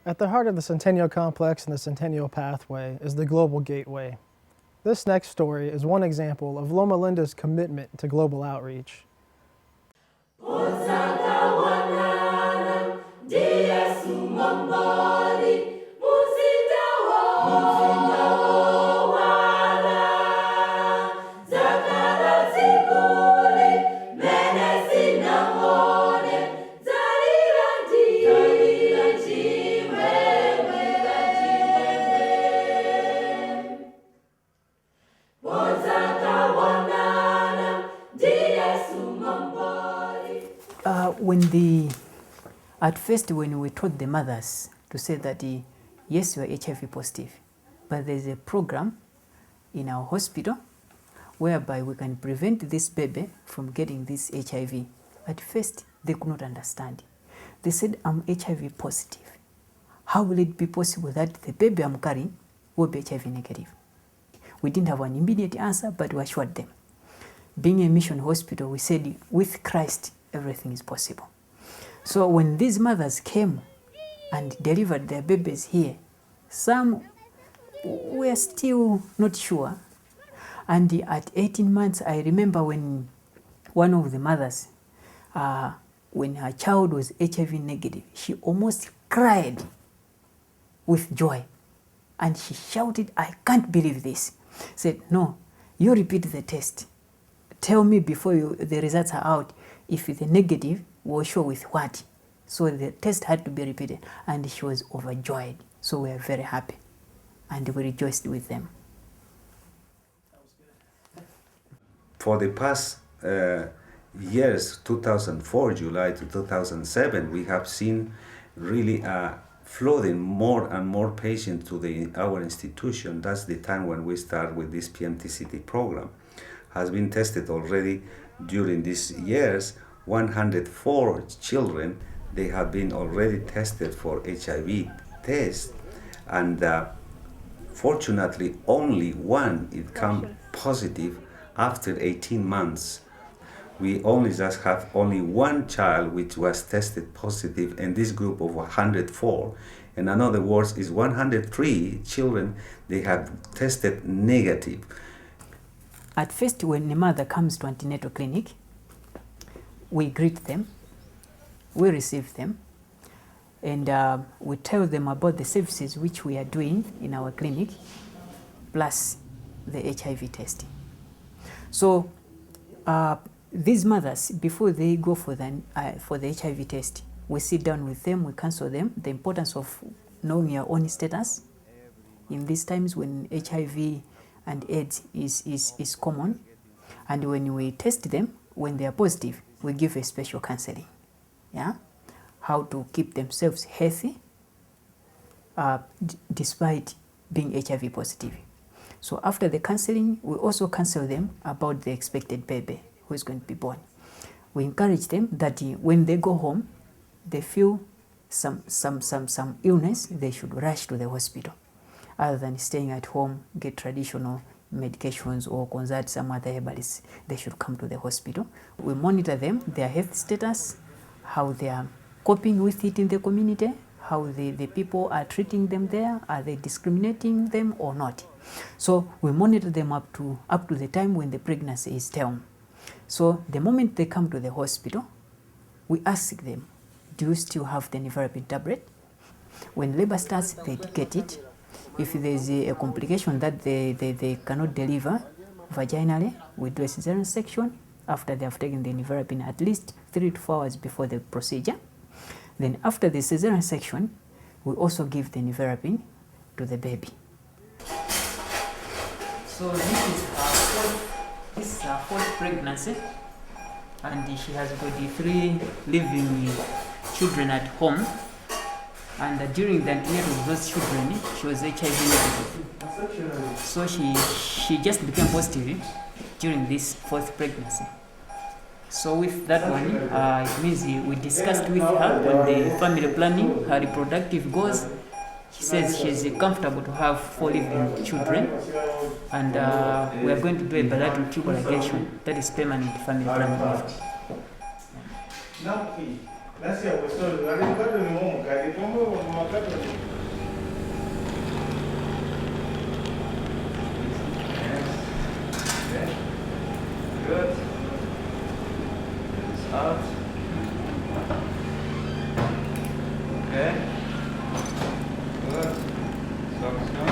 At the heart of the Centennial Complex and the Centennial Pathway is the Global Gateway. This next story is one example of Loma Linda's commitment to global outreach. At first, when we told the mothers to say that, yes, you are HIV positive, but there's a program in our hospital whereby we can prevent this baby from getting this HIV. At first, they could not understand. They said, I'm HIV positive. How will it be possible that the baby I'm carrying will be HIV negative? We didn't have an immediate answer, but we assured them. Being a mission hospital, we said, with Christ, everything is possible. So when these mothers came and delivered their babies here, some were still not sure. And at 18 months, I remember when one of the mothers, when her child was HIV negative, she almost cried with joy. And she shouted, I can't believe this. Said, no, you repeat the test. Tell me before the results are out if the negative will show with what. So the test had to be repeated, and she was overjoyed. So we are very happy, and we rejoiced with them. For the past years, 2004, July to 2007, we have seen really flooding more and more patients to our institution. That's the time when we start with this PMTCT program. Has been tested already during these years. 104 children, they have been already tested for HIV test, and fortunately only one it come positive after 18 months. We only just have only one child which was tested positive in this group of 104. In other words, is 103 children they have tested negative. At first, when the mother comes to antenatal clinic, we greet them, we receive them, and we tell them about the services which we are doing in our clinic, plus the HIV testing. So these mothers, before they go for the HIV test, we sit down with them, we counsel them the importance of knowing your own status in these times when HIV and AIDS is common. And when we test them, when they are positive, we give a special counseling, how to keep themselves healthy despite being HIV positive. So after the counseling, we also counsel them about the expected baby who is going to be born. We encourage them that when they go home, they feel some illness, they should rush to the hospital, other than staying at home, get traditional medications or consult some other herbalists. They should come to the hospital. We monitor them, their health status, how they are coping with it in the community, how the people are treating them there, are they discriminating them or not. So we monitor them up to the time when the pregnancy is term. So the moment they come to the hospital, we ask them, do you still have the nevirapine tablet? When labor starts, they get it. If there is a complication that they cannot deliver vaginally, we do a cesarean section after they have taken the nevirapine at least 3 to 4 hours before the procedure. Then after the cesarean section, we also give the nevirapine to the baby. So this is her fourth pregnancy, and she has got 3 living children at home. And during the antenatal of those children, she was HIV negative. So she just became positive during this 4th pregnancy. So with that one, it means we discussed with her on the family planning, her reproductive goals. She says she's comfortable to have 4 living children, and we are going to do a bilateral tubal ligation, that is permanent family planning. Good. It's out. Okay. Good. Socks on.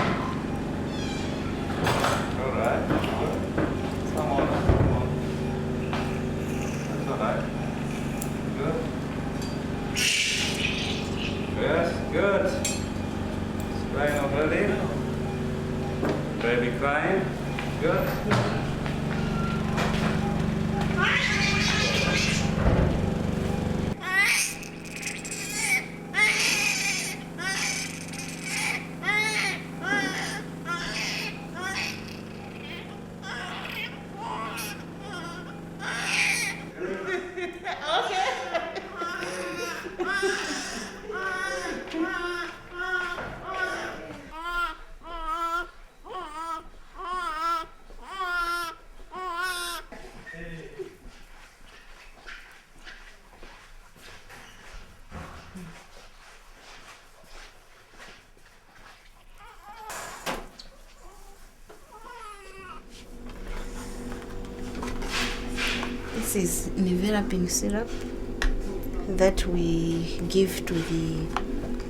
All right. Good. Come on. Come on. That's all right. Good. Yes. Good. It's crying already. Baby crying. Good. This is nevirapine syrup that we give to the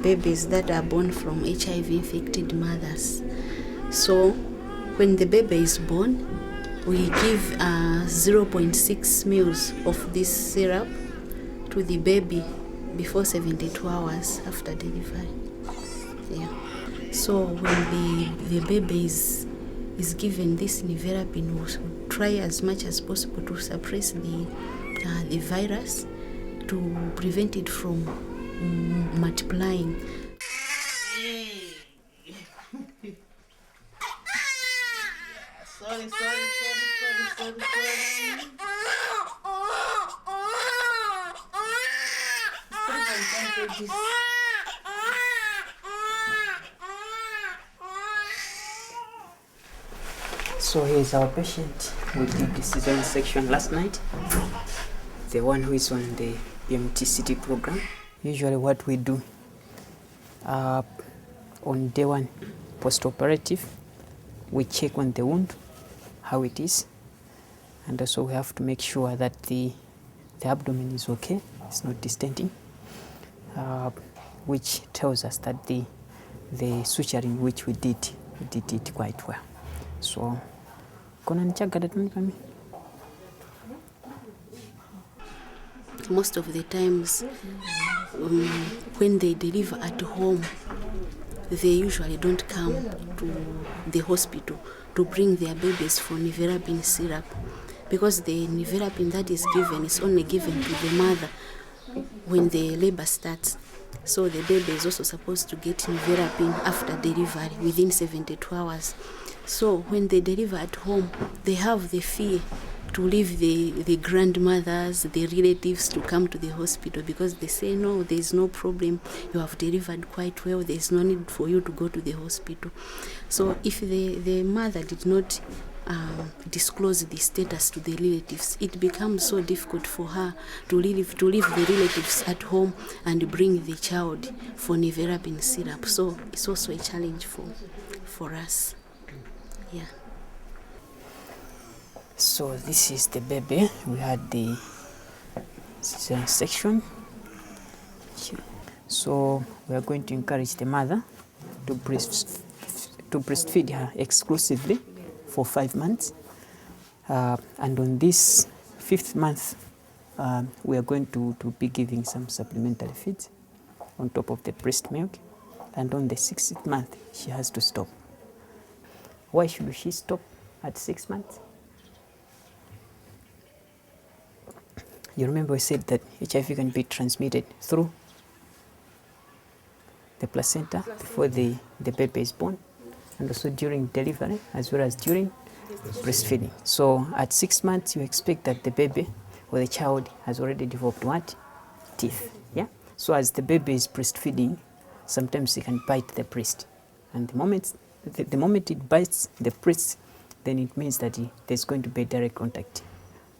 babies that are born from HIV-infected mothers. So when the baby is born, we give 0.6 mils of this syrup to the baby before 72 hours after delivery. Yeah. So when the baby is given this nevirapine, we'll try as much as possible to suppress the virus to prevent it from multiplying. Sorry. So here's our patient. We did the cesarean section last night. The one who is on the BMTCT program. Usually what we do on day one, post-operative, we check on the wound, how it is. And also we have to make sure that the abdomen is okay, it's not distending, which tells us that the suturing which we did it quite well. So, most of the times when they deliver at home, they usually don't come to the hospital to bring their babies for nevirapine syrup, because the nevirapine that is given is only given to the mother when the labor starts. So the baby is also supposed to get nevirapine after delivery within 72 hours. So when they deliver at home, they have the fear to leave the grandmothers, the relatives to come to the hospital, because they say, no, there's no problem, you have delivered quite well, there's no need for you to go to the hospital. So if the mother did not disclose the status to the relatives, it becomes so difficult for her to leave the relatives at home and bring the child for nevirapine syrup. So it's also a challenge for us. Yeah. So this is the baby. We had the cesarean section. So we are going to encourage the mother to breastfeed her exclusively for 5 months. And on this 5th month, we are going to be giving some supplementary feeds on top of the breast milk. And on the 6th month, she has to stop. Why should she stop at 6 months? You remember we said that HIV can be transmitted through the placenta before the baby is born, and also during delivery as well as during breastfeeding. So at 6 months, you expect that the baby or the child has already developed what? Teeth. Yeah. So as the baby is breastfeeding, sometimes it can bite the breast, and the moment it bites the breast, then it means that there's going to be direct contact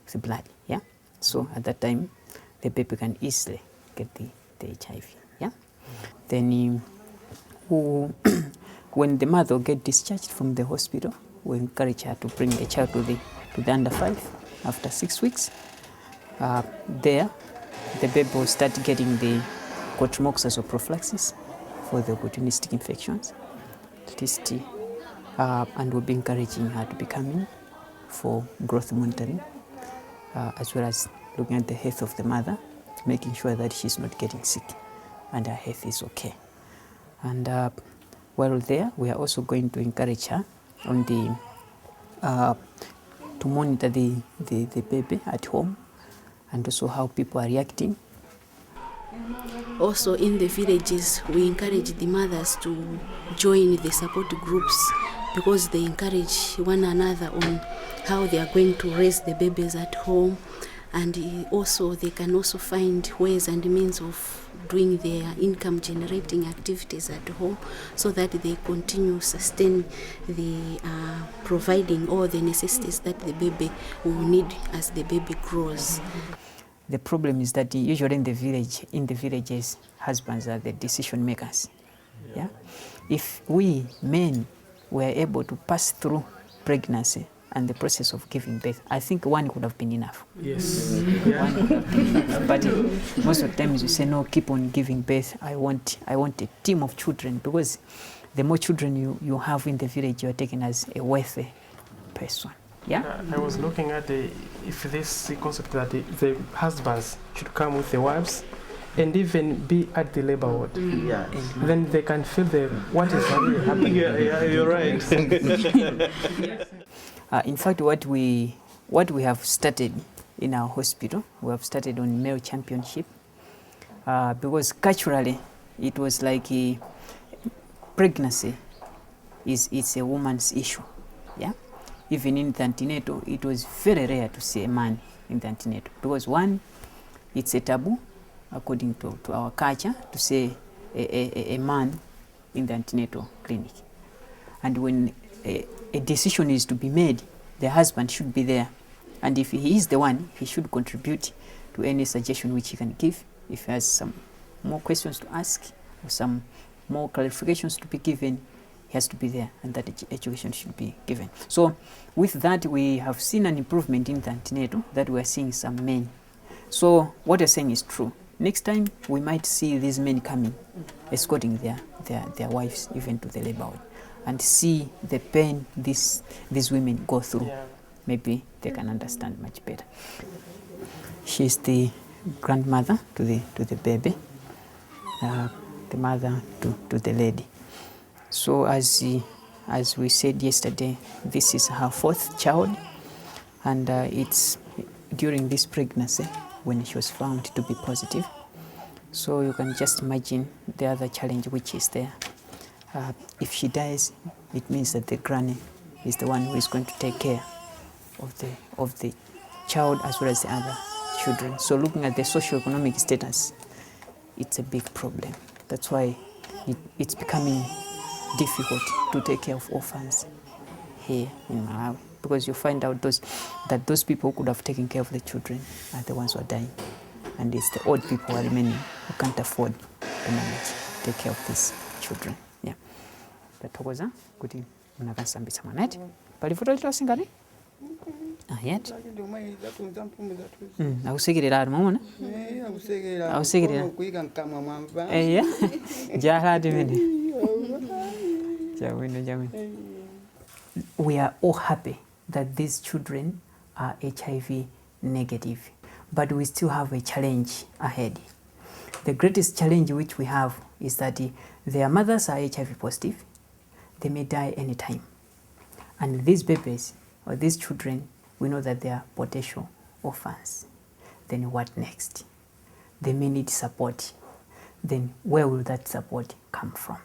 with the blood. Yeah. So at that time, the baby can easily get the HIV. Yeah. Then when the mother get discharged from the hospital, we encourage her to bring the child to the under 5 after 6 weeks. There, the baby will start getting the cotrimoxazole or prophylaxis for the opportunistic infections. And we'll be encouraging her to be coming for growth monitoring, as well as looking at the health of the mother, making sure that she's not getting sick and her health is okay. And while there, we are also going to encourage her on the to monitor the baby at home, and also how people are reacting. Also in the villages, we encourage the mothers to join the support groups because they encourage one another on how they are going to raise the babies at home, and also they can also find ways and means of doing their income generating activities at home so that they continue sustain the providing all the necessities that the baby will need as the baby grows. The problem is that usually in the villages, husbands are the decision makers. Yeah? If we men were able to pass through pregnancy and the process of giving birth, I think one could have been enough. Yes. One could have been enough. But most of the times you say, no, keep on giving birth. I want a team of children, because the more children you have in the village, you are taken as a wealthy person. Yeah? I was looking at if this concept that the husbands should come with the wives and even be at the labor ward. Yeah. Then they can feel what is really happening. Yeah, you're right. In fact, what we have started in our hospital, we have started on male championship, because culturally it was like pregnancy it's a woman's issue. Yeah. Even in the antenatal, it was very rare to see a man in the antenatal, because one, it's a taboo according to our culture to say a man in the antenatal clinic. And when a decision is to be made, the husband should be there. And if he is the one, he should contribute to any suggestion which he can give. If he has some more questions to ask or some more clarifications to be given, he has to be there, and that education should be given. So with that, we have seen an improvement in the antenatal, that we are seeing some men. So what you're saying is true. Next time, we might see these men coming, escorting their wives even to the labor ward, and see the pain these women go through. Yeah. Maybe they can understand much better. She's the grandmother to the baby, the mother to the lady. So as we said yesterday, this is her 4th child, and it's during this pregnancy when she was found to be positive. So you can just imagine the other challenge which is there. If she dies, it means that the granny is the one who is going to take care of the child as well as the other children. So looking at the socio-economic status, it's a big problem. That's why it's becoming difficult to take care of orphans here in Malawi, because you find out that those people who could have taken care of the children are the ones who are dying, and it's the old people who are remaining who can't afford to manage take care of these children. Yeah. Tatokoza kuti munakasambisa mwanati palivuto litosingati ayet akusekerera ari mamona akusekerera eya jalati mene. We are all happy that these children are HIV negative, but we still have a challenge ahead. The greatest challenge which we have is that their mothers are HIV positive. They may die anytime. And these babies or these children, we know that they are potential orphans. Then what next? They may need support. Then where will that support come from?